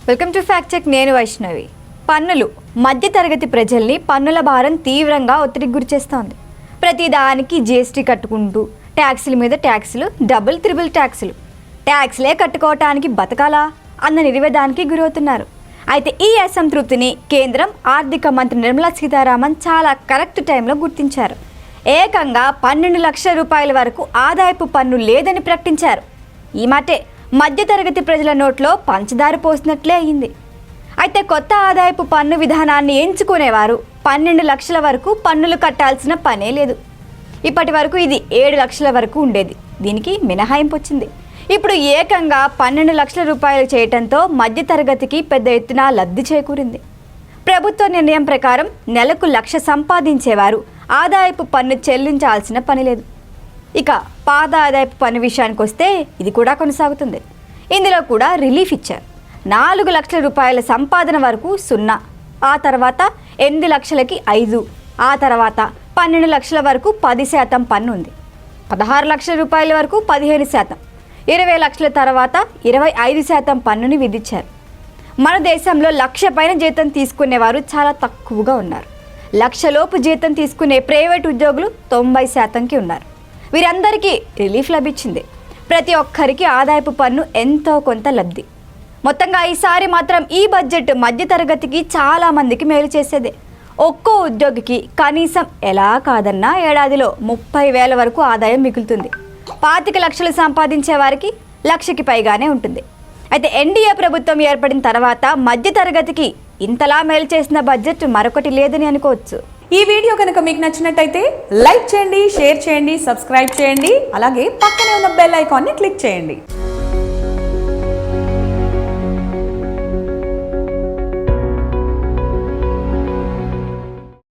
Welcome to fact check. నేను వైష్ణవి. పన్నులు మధ్యతరగతి ప్రజల్ని పన్నుల భారం తీవ్రంగా ఒత్తిడికి గురిచేస్తోంది. ప్రతి దానికి జీఎస్టీ కట్టుకుంటూ ట్యాక్సుల మీద ట్యాక్సులు, డబుల్ త్రిబుల్ ట్యాక్స్లే కట్టుకోవటానికి బతకాలా అన్న నిర్వేదానికి గురవుతున్నారు. అయితే ఈ అసంతృప్తిని కేంద్రం ఆర్థిక మంత్రి నిర్మలా సీతారామన్ చాలా కరెక్ట్ టైంలో గుర్తించారు. ఏకంగా 12 లక్షల రూపాయల వరకు ఆదాయపు పన్ను లేదని ప్రకటించారు. ఈ మాటే మధ్యతరగతి ప్రజల నోట్లో పంచదార పోసినట్లే అయింది. అయితే కొత్త ఆదాయపు పన్ను విధానాన్ని ఎంచుకునేవారు 12 లక్షల వరకు పన్నులు కట్టాల్సిన పనే లేదు. ఇప్పటి వరకు ఇది 7 లక్షల వరకు ఉండేది. దీనికి మినహాయింపు వచ్చింది. ఇప్పుడు ఏకంగా 12 లక్షల రూపాయలు చేయటంతో మధ్యతరగతికి పెద్ద ఎత్తున లబ్ధి చేకూరింది. ప్రభుత్వ నిర్ణయం ప్రకారం నెలకు 1 లక్ష సంపాదించేవారు ఆదాయపు పన్ను చెల్లించాల్సిన పని లేదు. ఇక పాత ఆదాయపు పన్ను విషయానికి వస్తే ఇది కూడా కొనసాగుతుంది. ఇందులో కూడా రిలీఫ్ ఇచ్చారు. 4 లక్షల రూపాయల సంపాదన వరకు 0, ఆ తర్వాత 8 లక్షలకి 5, ఆ తర్వాత 12 లక్షల వరకు 10% పన్ను ఉంది. 16 లక్షల రూపాయల వరకు 15%, 20 లక్షల తర్వాత 25% పన్నుని విధించారు. మన దేశంలో 1 లక్ష పైన జీతం తీసుకునేవారు చాలా తక్కువగా ఉన్నారు. 1 లక్షలోపు జీతం తీసుకునే ప్రైవేట్ ఉద్యోగులు 90%కి ఉన్నారు. వీరందరికీ రిలీఫ్ లభించింది. ప్రతి ఒక్కరికి ఆదాయపు పన్ను ఎంతో కొంత లబ్ధి. మొత్తంగా ఈసారి మాత్రం ఈ బడ్జెట్ మధ్యతరగతికి చాలా మందికి మేలు చేసేదే. ఒక్కో ఉద్యోగికి కనీసం ఎలా కాదన్నా ఏడాదిలో 30,000 వరకు ఆదాయం మిగులుతుంది. 25 లక్షలు సంపాదించే వారికి 1 లక్షకి పైగానే ఉంటుంది. అయితే ఎన్డీఏ ప్రభుత్వం ఏర్పడిన తర్వాత మధ్యతరగతికి ఇంతలా మేలు చేసిన బడ్జెట్ మరొకటి లేదని అనుకోవచ్చు. ఈ వీడియో కనుక మీకు నచ్చినట్టయితే లైక్ చేయండి, షేర్ చేయండి, సబ్స్క్రైబ్ చేయండి. అలాగే పక్కనే ఉన్న బెల్ ఐకాన్ని క్లిక్ చేయండి.